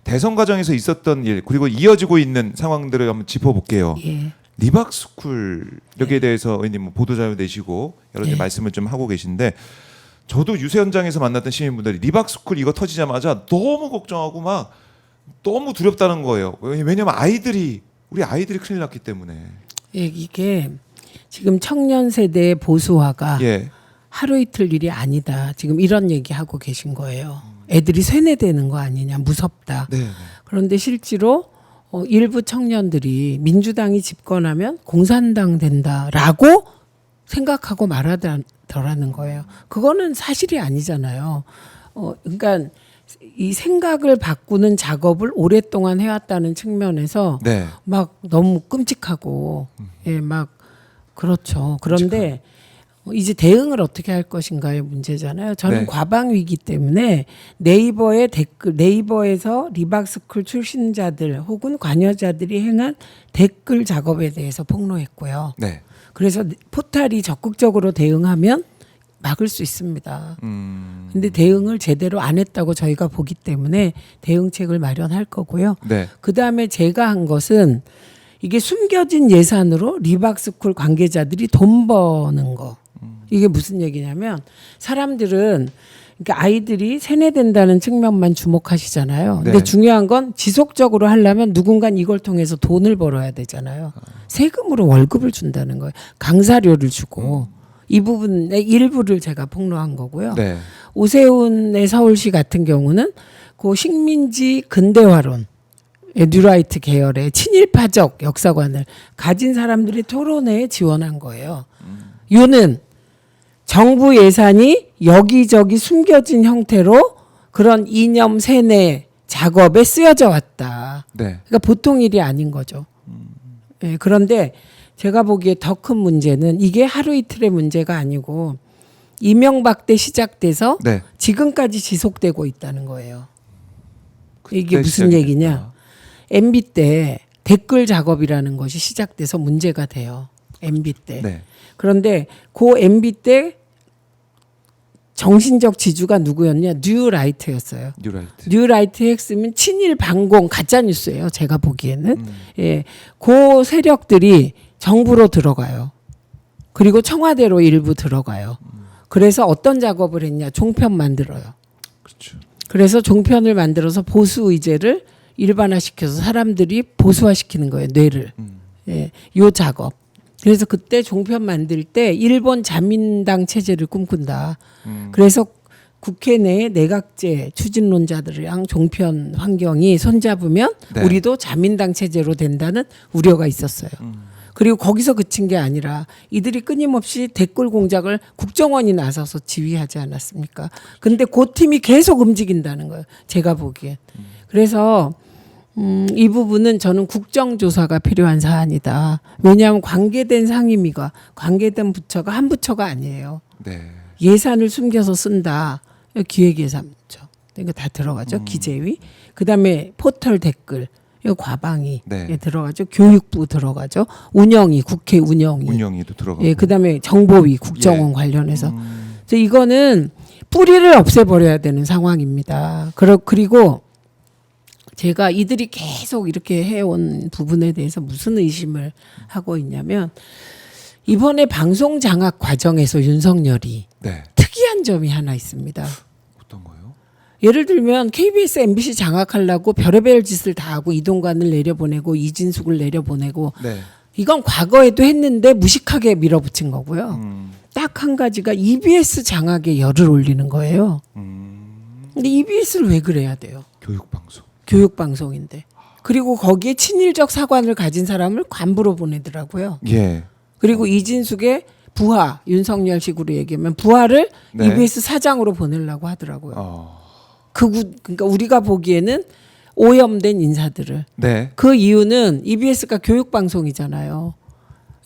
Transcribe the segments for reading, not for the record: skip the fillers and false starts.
대선 과정에서 있었던 일 그리고 이어지고 있는 상황들을 한번 짚어볼게요. 예. 리박스쿨 여기에 예. 대해서 의원님 뭐 보도자료 내시고 여러 가지 예. 말씀을 좀 하고 계신데 저도 유세 현장에서 만났던 시민분들이 리박스쿨 이거 터지자마자 너무 걱정하고 막 너무 두렵다는 거예요. 왜냐면 우리 아이들이 큰일 났기 때문에. 예, 이게 지금 청년 세대의 보수화가 예. 하루 이틀 일이 아니다. 지금 이런 얘기하고 계신 거예요. 애들이 세뇌되는 거 아니냐, 무섭다. 네. 그런데 실제로 일부 청년들이 민주당이 집권하면 공산당 된다라고 생각하고 말하더라는 거예요. 그거는 사실이 아니잖아요. 그러니까 이 생각을 바꾸는 작업을 오랫동안 해왔다는 측면에서 네. 막 너무 끔찍하고 예, 막 그렇죠. 그런데 이제 대응을 어떻게 할 것인가의 문제잖아요. 저는 네. 과방 위기 때문에 네이버의 댓글, 네이버에서 리박스쿨 출신자들 혹은 관여자들이 행한 댓글 작업에 대해서 폭로했고요. 네. 그래서 포탈이 적극적으로 대응하면 막을 수 있습니다. 근데 대응을 제대로 안 했다고 저희가 보기 때문에 대응책을 마련할 거고요. 네. 그다음에 제가 한 것은 이게 숨겨진 예산으로 리박스쿨 관계자들이 돈 버는 거. 이게 무슨 얘기냐면 사람들은 그러니까 아이들이 세뇌된다는 측면만 주목하시잖아요. 근데 네. 중요한 건 지속적으로 하려면 누군가 이걸 통해서 돈을 벌어야 되잖아요. 세금으로 월급을 준다는 거예요. 강사료를 주고. 이 부분의 일부를 제가 폭로한 거고요. 네. 오세훈의 서울시 같은 경우는 그 식민지 근대화론 뉴라이트 계열의 친일파적 역사관을 가진 사람들의 토론회에 지원한 거예요. 요는 정부 예산이 여기저기 숨겨진 형태로 그런 이념 세뇌 작업에 쓰여져 왔다. 네. 그러니까 보통 일이 아닌 거죠. 예, 그런데 제가 보기에 더 큰 문제는 이게 하루 이틀의 문제가 아니고 이명박 때 시작돼서 네. 지금까지 지속되고 있다는 거예요. 이게 그때 무슨 시작이 얘기냐? 됐다. MB 때 댓글 작업이라는 것이 시작돼서 문제가 돼요. MB 때. 네. 그런데 그 MB 때 정신적 지주가 누구였냐? 뉴라이트였어요. 뉴라이트. 뉴라이트의 핵심은 친일 반공 가짜 뉴스예요. 제가 보기에는. 예. 그 세력들이 정부로 들어가요. 그리고 청와대로 일부 들어가요. 그래서 어떤 작업을 했냐? 종편 만들어요. 그렇죠. 그래서 종편을 만들어서 보수 의제를 일반화시켜서 사람들이 보수화시키는 거예요. 뇌를. 예. 요 작업. 그래서 그때 종편 만들 때 일본 자민당 체제를 꿈꾼다. 그래서 국회 내에 내각제 추진론자들이랑 종편 환경이 손잡으면 네. 우리도 자민당 체제로 된다는 우려가 있었어요. 그리고 거기서 그친 게 아니라 이들이 끊임없이 댓글 공작을 국정원이 나서서 지휘하지 않았습니까? 근데 그 팀이 계속 움직인다는 거예요. 제가 보기에. 그래서 이 부분은 저는 국정조사가 필요한 사안이다. 왜냐하면 관계된 상임위가 관계된 부처가 한 부처가 아니에요. 네. 예산을 숨겨서 쓴다. 기획예산부처. 이거 다 들어가죠. 기재위. 그다음에 포털 댓글. 이거 과방위 네. 들어가죠. 교육부 들어가죠. 운영위, 국회 운영위. 운영위도 들어가고. 예, 그다음에 정보위, 국정원 예. 관련해서. 그래서 이거는 뿌리를 없애버려야 되는 상황입니다. 그리고 제가 이들이 계속 이렇게 해온 부분에 대해서 무슨 의심을 하고 있냐면 이번에 방송 장악 과정에서 윤석열이 네. 특이한 점이 하나 있습니다. 어떤 거요? 예를 들면 KBS, MBC 장악하려고 별의별 짓을 다 하고 이동관을 내려보내고 이진숙을 내려보내고 네. 이건 과거에도 했는데 무식하게 밀어붙인 거고요. 딱 한 가지가 EBS 장악에 열을 올리는 거예요. 근데 EBS를 왜 그래야 돼요? 교육방송. 교육방송인데. 그리고 거기에 친일적 사관을 가진 사람을 관부로 보내더라고요. 예. 그리고 이진숙의 부하, 윤석열식으로 얘기하면 부하를 네. EBS 사장으로 보내려고 하더라고요. 그러니까 우리가 보기에는 오염된 인사들을. 네. 그 이유는 EBS가 교육방송이잖아요.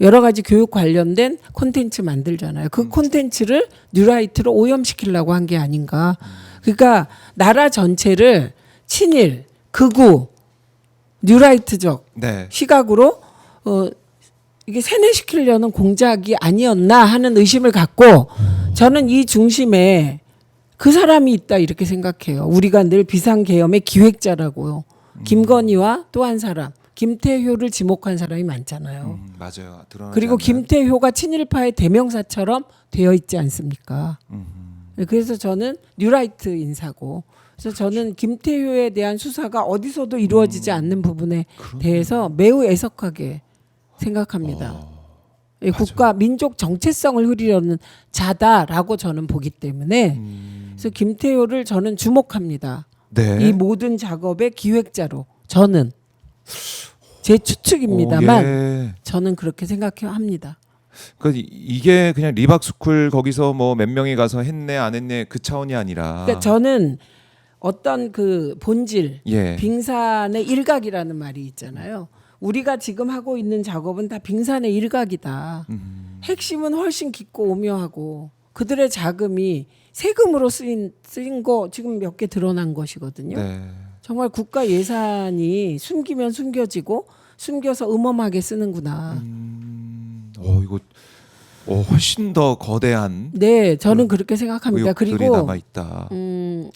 여러 가지 교육 관련된 콘텐츠 만들잖아요. 그 콘텐츠를 뉴라이트로 오염시키려고 한 게 아닌가. 그러니까 나라 전체를 친일, 극우, 뉴라이트적 네. 시각으로 이게 세뇌시키려는 공작이 아니었나 하는 의심을 갖고 저는 이 중심에 그 사람이 있다 이렇게 생각해요. 우리가 늘 비상계엄의 기획자라고요. 김건희와 또 한 사람 김태효를 지목한 사람이 많잖아요. 맞아요. 드러나지 그리고 않는. 김태효가 친일파의 대명사처럼 되어 있지 않습니까? 그래서 저는 뉴라이트 인사고, 그래서 저는 김태효에 대한 수사가 어디서도 이루어지지 않는 부분에 대해서 매우 애석하게 생각합니다. 예, 국가 민족 정체성을 흐리려는 자다라고 저는 보기 때문에 그래서 김태효를 저는 주목합니다. 네. 이 모든 작업의 기획자로 저는 제 추측입니다만 예. 저는 그렇게 생각합니다. 그러니까 이게 그냥 리박스쿨 거기서 뭐 몇 명이 가서 했네 안 했네 그 차원이 아니라. 그러니까 저는 어떤 그 본질, 예. 빙산의 일각이라는 말이 있잖아요. 우리가 지금 하고 있는 작업은 다 빙산의 일각이다. 핵심은 훨씬 깊고 오묘하고 그들의 자금이 세금으로 쓰인 거 지금 몇 개 드러난 것이거든요. 네. 정말 국가 예산이 숨기면 숨겨지고 숨겨서 음험하게 쓰는구나. 이거 훨씬 더 거대한 네, 저는 그렇게 생각합니다. 의혹들이 그리고 남아 있다.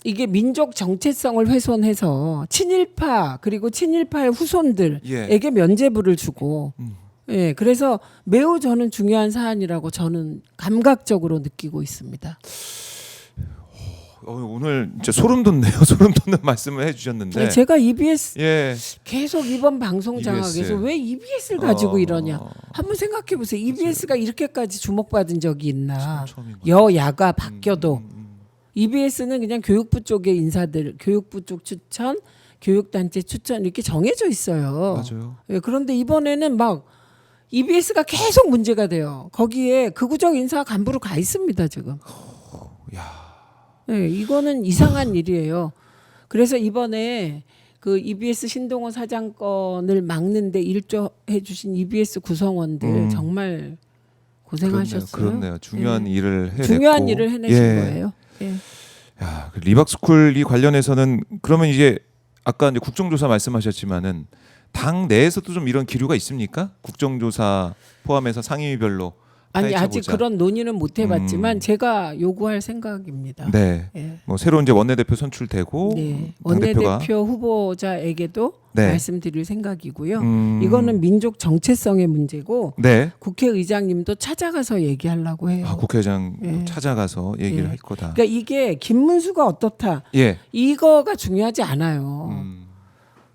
이게 민족 정체성을 훼손해서 친일파 그리고 친일파의 후손들에게 면죄부를 주고, 예, 그래서 매우 저는 중요한 사안이라고 저는 감각적으로 느끼고 있습니다. 오늘 진짜 소름 돋네요. 소름 돋는 말씀을 해주셨는데. 예, 제가 EBS 예. 계속 이번 방송 장악에서 EBS. 왜 EBS를 가지고 이러냐 한번 생각해 보세요. EBS가 이렇게까지 주목받은 적이 있나? 처음인 것 같아요. 여야가 바뀌어도 EBS는 그냥 교육부 쪽의 인사들, 교육부 쪽 추천, 교육단체 추천 이렇게 정해져 있어요. 맞아요. 예, 그런데 이번에는 막 EBS가 계속 문제가 돼요. 거기에 극우적 인사 간부로 가 있습니다 지금. 야. 네, 이거는 이상한 일이에요. 그래서 이번에 그 EBS 신동호 사장건을 막는데 일조해 주신 EBS 구성원들 정말 고생하셨어요. 그렇네요. 중요한 일을 해냈고. 중요한 일을 해내신 거예요. 예. 야, 그 리박스쿨 이 관련해서는 그러면 이제 아까 이제 국정조사 말씀하셨지만은 당 내에서도 좀 이런 기류가 있습니까? 국정조사 포함해서 상임위별로 아니 아직 파헤쳐보자. 그런 논의는 못 해봤지만 제가 요구할 생각입니다. 네. 예. 뭐 새로 이제 원내대표 선출되고 네. 당대표가 원내대표 후보자에게도 네. 말씀드릴 생각이고요. 이거는 민족 정체성의 문제고 네. 국회의장님도 찾아가서 얘기하려고 해요. 국회의장 예. 찾아가서 얘기를 예. 할 거다. 그러니까 이게 김문수가 어떻다 예. 이거가 중요하지 않아요.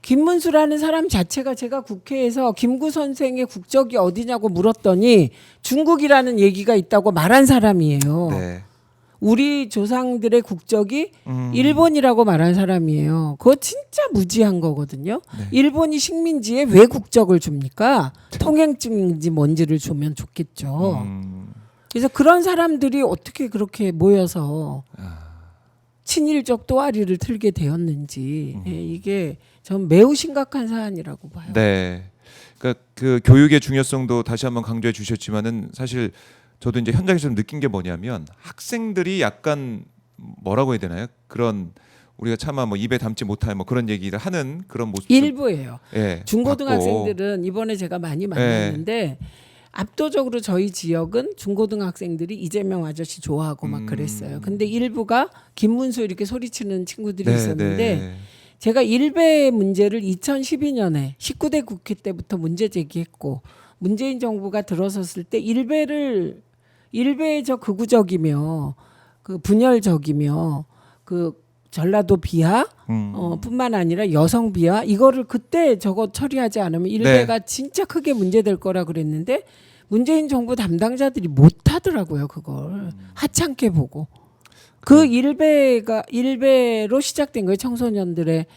김문수라는 사람 자체가 제가 국회에서 김구 선생의 국적이 어디냐고 물었더니 중국이라는 얘기가 있다고 말한 사람이에요. 네. 우리 조상들의 국적이 일본이라고 말한 사람이에요. 그거 진짜 무지한 거거든요. 네. 일본이 식민지에 왜 국적을 줍니까? 통행증인지 뭔지를 주면 좋겠죠. 그래서 그런 사람들이 어떻게 그렇게 모여서 친일적 또아리를 틀게 되었는지 이게 전 매우 심각한 사안이라고 봐요. 네. 그러니까 그 교육의 중요성도 다시 한번 강조해 주셨지만은 사실 저도 이제 현장에서 좀 느낀 게 뭐냐면 학생들이 약간 뭐라고 해야 되나요? 그런 우리가 차마 뭐 입에 담지 못할 뭐 그런 얘기를 하는 그런 모습. 일부예요. 예. 중고등학생들은 이번에 제가 많이 만났는데 압도적으로 저희 지역은 중고등학생들이 이재명 아저씨 좋아하고 막 그랬어요. 근데 일부가 김문수 이렇게 소리치는 친구들이 있었는데 제가 일베 문제를 2012년에 19대 국회 때부터 문제 제기했고 문재인 정부가 들어섰을 때 일베의 저 극우적이며 그 분열적이며 그 전라도 비하 뿐만 아니라 여성 비하 이거를 그때 저거 처리하지 않으면 일베가 진짜 크게 문제될 거라 그랬는데 문재인 정부 담당자들이 못 하더라고요 그걸 하찮게 보고 그 일베로 시작된 거예요 청소년들의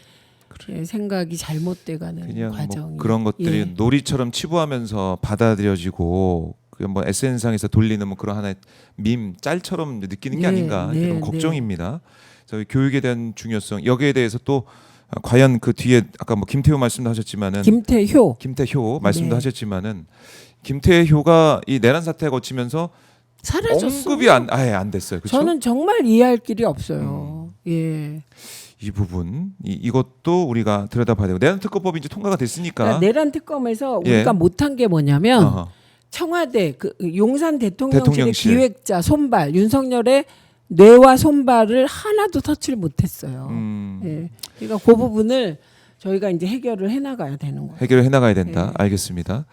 생각이 잘못돼가는 그냥 과정이 뭐 그런 것들이 예. 놀이처럼 치부하면서 받아들여지고 뭐 SNS상에서 돌리는 뭐 그런 하나의 밈 짤처럼 느끼는 게 네, 아닌가 네, 그런 걱정입니다. 저희 교육에 대한 중요성 여기에 대해서 또 과연 그 뒤에 아까 뭐 김태효 말씀도 하셨지만은 김태효 말씀도 네. 하셨지만은 김태효가 이 내란 사태 거치면서 사라졌어요. 언급이 아예 안 됐어요. 그렇죠? 저는 정말 이해할 길이 없어요. 예. 이 부분 이것도 우리가 들여다봐야 되고 내란 특검법이 이제 통과가 됐으니까 그러니까 내란 특검에서 예. 우리가 못한 게 뭐냐면 어허. 청와대 그 용산 대통령실의 대통령실. 기획자 손발 윤석열의 뇌와 손발을 하나도 터치를 못했어요. 예. 그러니까 그 부분을 저희가 이제 해결을 해나가야 되는 거예요. 해결을 해나가야 된다. 네. 알겠습니다.